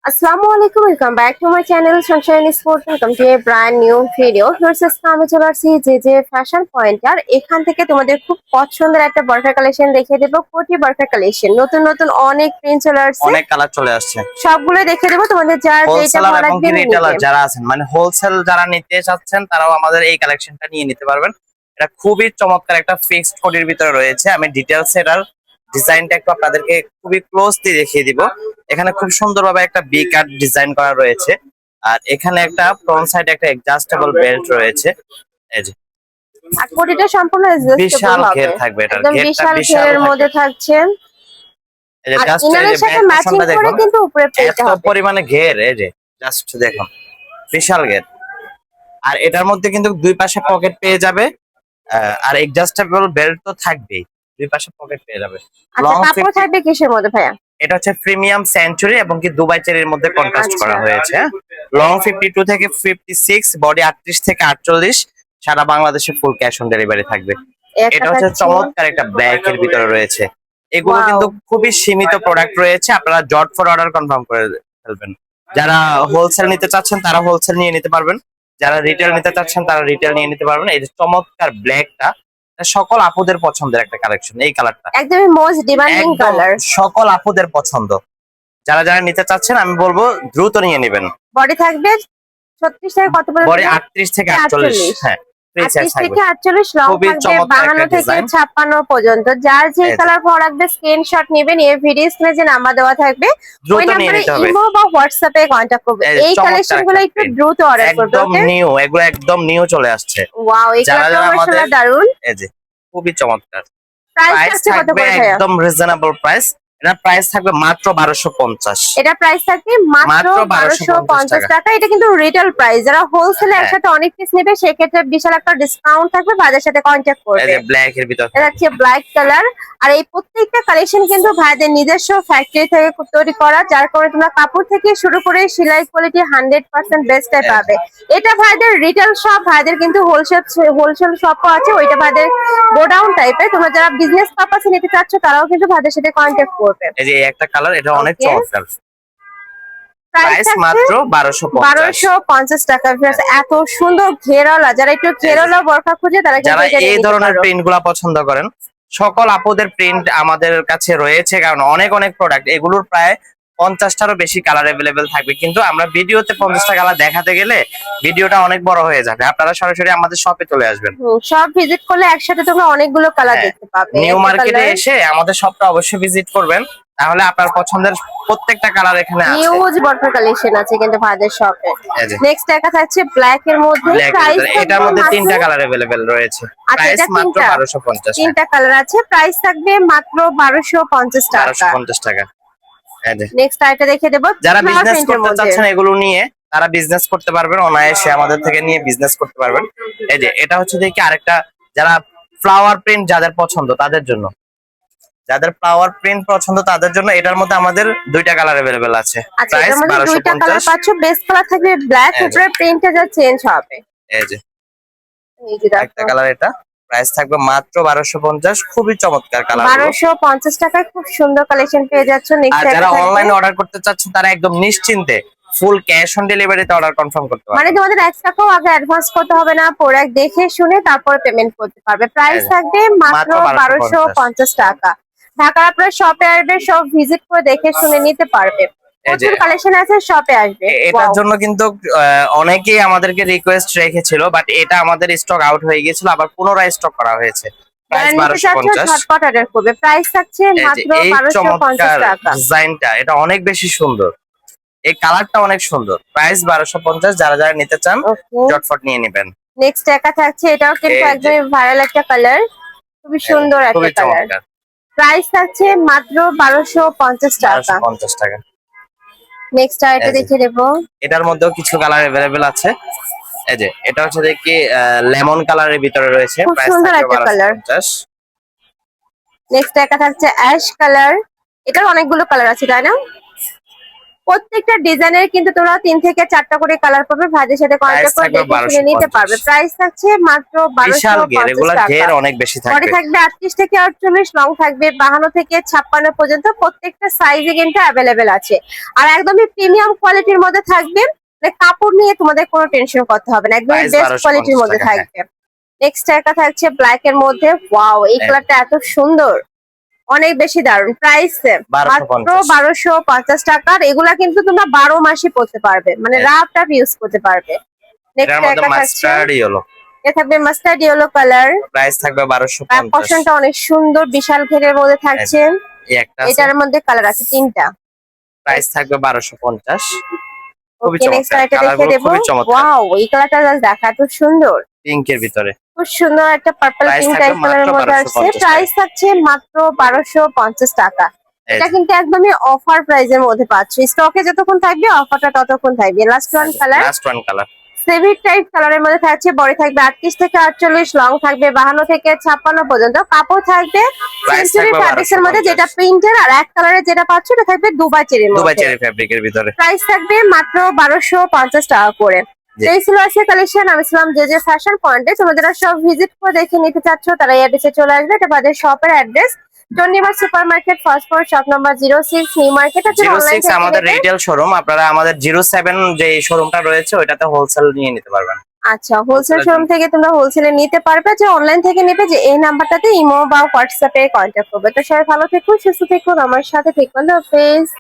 Assalamu alaikum, welcome back to my channel Sunshine Sport. Welcome to a brand new video. Versus আমি চলে আসছি যে fashion point আর এখান থেকে তোমাদের খুব পছন্দের একটা বরফা কালেকশন দেখিয়ে দেবো। কোটি বরফা কালেকশন নতুন নতুন অনেক প্রিন্ট চলে আসছে, অনেক কালার চলে আসছে, সবগুলো দেখিয়ে দেবো তোমাদের। যার যেটা ভালো হোলসেলার এবং লাগবে রিটেলার যারা আছেন, মানে হোলসেল যারা নিতে চাচ্ছেন তারাও আমাদের এই কালেকশনটা নিয়ে নিতে পারবেন। এটা খুবই চমৎকার একটা ফিক্সড কোডির ভিতরে রয়েছে। আমি ডিটেইলস এটার ডিজাইনটা একটু আপনাদেরকে খুবই ক্লোজলি দেখিয়ে দিব। এখানে খুব সুন্দরভাবে একটা বি কাট ডিজাইন করা রয়েছে, আর এখানে একটা ফ্রন্ট সাইডে একটা অ্যাডজাস্টেবল বেল্ট রয়েছে। এই যে আর কোটিটা সম্পূর্ণ বিশাল অ্যাডজাস্টেবল হবে, ঘের থাকবে, এটার একদম ঘেরটা বিশাল বিশাল ঘেরের মধ্যে থাকছে। এই যে আর জাস্ট এই ইনারের যে সাথে ব্যাক ম্যাচিং পোরশনটা করে দেখুন, কিন্তু উপরে পেতে এত হবে। পরিমাণে ঘের, এই যে জাস্ট দেখুন বিশাল ঘের। আর এটার মধ্যে কিন্তু দুই পাশে পকেট পেয়ে যাবে, আর এডজাস্টেবল বেল্ট তো থাকবেই, দুই পাশে পকেট পেয়ে যাবে। আচ্ছা, লং কাপড় থাকবে কিসের মধ্যে ভাইয়া? এটা হচ্ছে প্রিমিয়াম সেঞ্চুরি এবং কি দুবাই চেরির মধ্যে কন্ট্রাস্ট করা আচ্ছা। হয়েছে। লং 52 থেকে 56, বডি 38 থেকে 48, সারা বাংলাদেশে ফুল ক্যাশ অন ডেলিভারি থাকবে। এটা হচ্ছে চমৎকার একটা ব্ল্যাক এর ভিতরে রয়েছে। এগুলো Wow. কিন্তু খুবই সীমিত প্রোডাক্ট রয়েছে, আপনারা জট ফর অর্ডার কনফার্ম করে ফেলবেন। যারা হোলসেল নিতে চাচ্ছেন তারা হোলসেল নিয়ে নিতে পারবেন, যারা রিটেল নিতে চাচ্ছেন তারা রিটেল নিয়ে নিতে পারবেন। এই যে চমৎকার ব্ল্যাকটা সকল আপুদের পছন্দের একটা কালেকশন, এই কালারটা একদমই মোস্ট ডিমান্ডিং একদম কালার। সকল আপুদের পছন্দ। যারা যারা নিতে চাচ্ছেন আমি বলবো দ্রুত নিয়ে নেবেন। বডি থাকবে 36 থেকে কত পর্যন্ত? বডি 38 থেকে 48, হ্যাঁ ফ্রি সাইজ 38 থাকবে। থেকে 48, লং খুবই থাকবে চমৎকার 52 একটা থেকে ডিজাইন। 56 পর্যন্ত। যার যে এই যে, কালার ভালো লাগবে স্ক্রিনশট নেবেন, এই ভিডিও স্ক্রিনে যে নাম্বার দেওয়া থাকবে ওই দ্রুত নিয়ে নম্বরে নিতে হবে। ইমো বা হোয়াটসঅ্যাপে কন্টাক্ট করবে। এই যে এই চমৎকার কালেকশনগুলো একটা একটু print, দ্রুত অর্ডার করবে, একদম ওকে? নিউ, এগুলো একদম নিউ চলে আসছে। ওয়াও, এই যারা কালারটা যারা মাশাআল্লাহ আমাদের দারুন। এই যে খুবই চমৎকার। প্রাইস প্রাইস আছে কত থাকবে করে ভাইয়া? একদম রিজনেবল প্রাইস। এটা প্রাইস থাকবে মাত্র 1250। এটা প্রাইস থাকবে মাত্র মাত্র 1250 1250 টাকা। এটা কিন্তু রিটেল প্রাইস। যারা হোলসেলে হ্যাঁ, একসাথে অনেক পিস নেবে সেক্ষেত্রে বিশাল একটা ডিসকাউন্ট থাকবে, ভাইদের সাথে কন্ট্যাক্ট এই করবে। যে ব্ল্যাক এর ভিতর এটা হচ্ছে ব্ল্যাক কালার। আর এই প্রত্যেকটা কালেকশন কিন্তু ভাইদের নিজস্ব ফ্যাক্টরি থেকে তৈরি করা, যার কারণে তোমরা কাপড় থেকে শুরু করে সেলাই কোয়ালিটি 100% বেস্টটাই পাবে। এটা ভাইদের রিটেল শপ, ভাইদের কিন্তু হোলসেল শপও আছে, ওইটা ভাইদের গোডাউন টাইপের। তোমরা যারা বিজনেস পারপাসে নিতে চাচ্ছ তারাও কিন্তু ভাইদের সাথে কন্ট্যাক্ট করবে। এই যে একটা কালার, এটা অনেক Okay. চমৎকার। প্রাইস প্রাইস মাত্র 1250। 1250 টাকা। এত সুন্দর ঘেরওয়ালা, যারা একটু ঘেরওয়ালা বরখা খুঁজে তারা কিন্তু যারা এটা নিয়ে এই নিতে ধরনের পারো। প্রিন্ট গুলা পছন্দ করেন, সকল আপুদের প্রিন্ট আমাদের কাছে রয়েছে, কারণ অনেক অনেক প্রোডাক্ট, এগুলোর প্রায় 50টারও বেশি কালার अवेलेबल থাকবে। কিন্তু আমরা ভিডিওতে 50টা কালার দেখাতে গেলে ভিডিওটা অনেক বড় হয়ে যাবে। আপনারা সরাসরি আমাদের শপে চলে আসবেন। সব ভিজিট করলে একসাথে তোমরা অনেকগুলো কালার হ্যাঁ, দেখতে পাবে। নিউ একটা মার্কেটে কালার এসে আমাদের শপটা অবশ্যই ভিজিট করবেন, তাহলে আপনার পছন্দের প্রত্যেকটা কালার এখানে আছে। হিউজ বরফা কালেকশন আছে কিন্তু ভাইদের শপে। এই যে নেক্সট একটা থাকছে ব্ল্যাক এর মধ্যে। ব্ল্যাক এর প্রাইস ভিতরে, এটার মধ্যে তিনটা কালার अवेलेबल রয়েছে। আচ্ছা, প্রাইস এটা মাত্র 1250। তিনটা কালার আছে। প্রাইস থাকবে মাত্র 1250 টাকা। 1250 টাকা। এই যে নেক্সট আইটা দেখে দেব যারা ফ্লাওয়ার বিজনেস প্রিন্টের করতে মধ্যে। চাচ্ছেন এগুলো নিয়ে, তারা বিজনেস করতে পারবেন অনায়াসে, আমাদের থেকে নিয়ে বিজনেস করতে পারবেন। এই যে এটা হচ্ছে দেখি আরেকটা, যারা ফ্লাওয়ার প্রিন্ট যাদের পছন্দ তাদের জন্য, যাদের ফ্লাওয়ার প্রিন্ট পছন্দ তাদের জন্য এটার মধ্যে আমাদের দুইটা কালার अवेलेबल আছে। আচ্ছা, প্রাইস এটার মধ্যে দুইটা কালার 1250। পাচ্ছ। বেস্ট কালার থাকবে ব্ল্যাক, এই যে উপরে প্রিন্টটা যা চেঞ্জ হবে। এই যে এই যে একটা দেখো, কালার, এটা প্রাইস থাকবে মাত্র 1250। খুবই চমৎকার কালার। 1250 টাকায় খুব সুন্দর কালেকশন পেয়ে যাচ্ছ। আর নেক্সট যারা অনলাইনে অর্ডার করতে চাচ্ছেন তারা একদম নিশ্চিন্তে ফুল ক্যাশ অন ডেলিভারিতে অর্ডার কনফার্ম করতে মানে পারবেন। তোমাদের 1 টাকাও আগে অ্যাডভান্স করতে হবে না, প্রোডাক্ট দেখে শুনে তারপরে পেমেন্ট করতে পারবে। প্রাইস এই যে, থাকবে মাত্র মাত্র 1250 টাকা। ঢাকার আপনার শপে আসবে, সব ভিজিট করে দেখে শুনে নিতে পারবে। এই যে প্রচুর কালেকশন আছে, শপে আসবে। এটার Wow. জন্য কিন্তু অনেকেই আমাদেরকে রিকোয়েস্ট রেখেছিল, বাট এটা আমাদের স্টক আউট হয়ে গিয়েছিল, আবার পুনরায় স্টক করা হয়েছে। যারা প্রাইস নিতে চাচ্ছ 1250। ঝটপট অর্ডার করবে। প্রাইস থাকছে এই যে মাত্র এই 1250 চমৎকার টাকা। ডিজাইনটা, এটা অনেক বেশি সুন্দর, এই কালারটা অনেক সুন্দর। প্রাইস 1250। যারা যারা নিতে চান ওকে, চটফট নিয়ে নেবেন। নেক্সট একা থাকছে, এটাও কিন্তু এই যে একদমই ভাইরাল একটা কালার, খুবই সুন্দর একটা খুবই কালার। চমৎকার। প্রাইস থাকছে মাত্র 1250 টাকা। 1250 টাকা। নেক্সট আইটা এই যে দেখে দেবো। এটার মধ্যেও কিছু কালার अवेलेबल আছে। এই যে এটা হচ্ছে দেখি লেমন কালারের ভিতরে রয়েছে। খুব প্রাইস সুন্দর থাকবে একটা কালার। 1250। নেক্সট একটা থাকছে অ্যাশ কালার। এটার অনেকগুলো কালার আছে, তাই না? প্রত্যেকটা ডিজাইনের কিন্তু তোমরা 3 থেকে 4টা করে কালার পাবে, ভাইদের সাথে কন্ট্যাক্ট করে থাকবে দেখে শুনে নিতে 1250 পারবে। প্রাইস থাকছে মাত্র বিশাল ঘের, 1250 এগুলা টাকা। ঘের অনেক বেশি বডি থাকবে। থাকবে 38 থেকে 48, লং থাকবে 52 থেকে 56 পর্যন্ত, প্রত্যেকটা সাইজে কিন্তু অ্যাভেলেবেল আছে। আর একদমই প্রিমিয়াম কোয়ালিটির মধ্যে থাকবে, মানে কাপড় নিয়ে তোমাদের কোনো টেনশন করতে হবে না, একদমই প্রাইস বেস্ট কোয়ালিটির 1250 মধ্যে টাকা, হ্যাঁ। থাকবে। নেক্সট একটা থাকছে ব্ল্যাক এর মধ্যে, ওয়াও এই হ্যাঁ। কালারটা এত সুন্দর, অনেক বেশি দারুন। প্রাইস মাত্র 1250 টাকার। এগুলা কিন্তু তোমরা 12 মাসই পরতে পারবে, মানে হ্যাঁ। রাফ টাফ ইউজ করতে পারবে। এটার নেক্সট মধ্যে একটা থাকছে, মাস্টার্ড ইয়েলো, এটা থাকবে মাস্টার্ড ইয়েলো কালার। প্রাইস থাকবে ব্যাক 1250। পশনটা অনেক সুন্দর, বিশাল ঘেরের মধ্যে থাকছে। এই একটা আছে, এটার মধ্যে কালার আছে 3টা। প্রাইস থাকবে 1250। খুবই ওকে, নেক্সট চমৎকার, আরেকটা দেখে কালারগুলো দেবো। খুবই চমৎকার। ওয়াও এই কালারটা জাস্ট দেখা এত সুন্দর, পিঙ্কের ভিতরে খুব সুন্দর একটা পার্পল প্রাইস পিঙ্ক থাকবে টাইপ কালারের মাত্র মধ্যে আসছে। 1250 প্রাইস থাকছে মাত্র 1250 টাকা। এই এটা যে, কিন্তু একদমই অফার প্রাইসের মধ্যে পাচ্ছ, স্টকে যতক্ষণ থাকবে অফারটা ততক্ষণ থাকবে। Last one colour, last one colour, সেভিট টাইপ কালারের মধ্যে থাকছে। বডি থাকবে 38 থেকে 48, লং থাকবে 52 থেকে 56 পর্যন্ত। কাপড় থাকবে প্রাইস সেঞ্চুরি থাকবে ফ্যাব্রিক্স এর মধ্যে, 1250। যেটা প্রিন্টের, আর এক কালারের যেটা পাচ্ছ এটা থাকবে দুবাই চেরির দুবাই মধ্যে। চেরি ফ্যাব্রিকের ভিতরে। প্রাইস থাকবে মাত্র 1250 টাকা করে। জি। এই ছিল আজকে কালেকশন। আমি ছিলাম যে ফ্যাশন পয়েন্টে। তোমরা যারা সব ভিজিট করে দেখে নিতে চাচ্ছ তারা এই অ্যাড্রেসে চলে আসবে। এটা আমাদের শপের address, Chandima super market, first floor, shop number 06, new market. আছে অনলাইন 06 থেকে আমাদের নেবে। রিটেল শোরুম, আপনারা আমাদের 07 যে শোরুমটা রয়েছে ওইটাতে হোলসেল নিয়ে নিতে পারবেন। আচ্ছা, হোলসেল Wholesale শোরুম থেকে তোমরা হোলসেলে নিতে পারবে। যে অনলাইন থেকে নেবে, যে এই নাম্বারটাতে ইমো বা হোয়াটসঅ্যাপে কন্ট্যাক্ট করবে। তো সবাই ভালো থেকো, সুস্থ থেকো, আমার সাথে থেকো। আল্লাহ হাফেজ।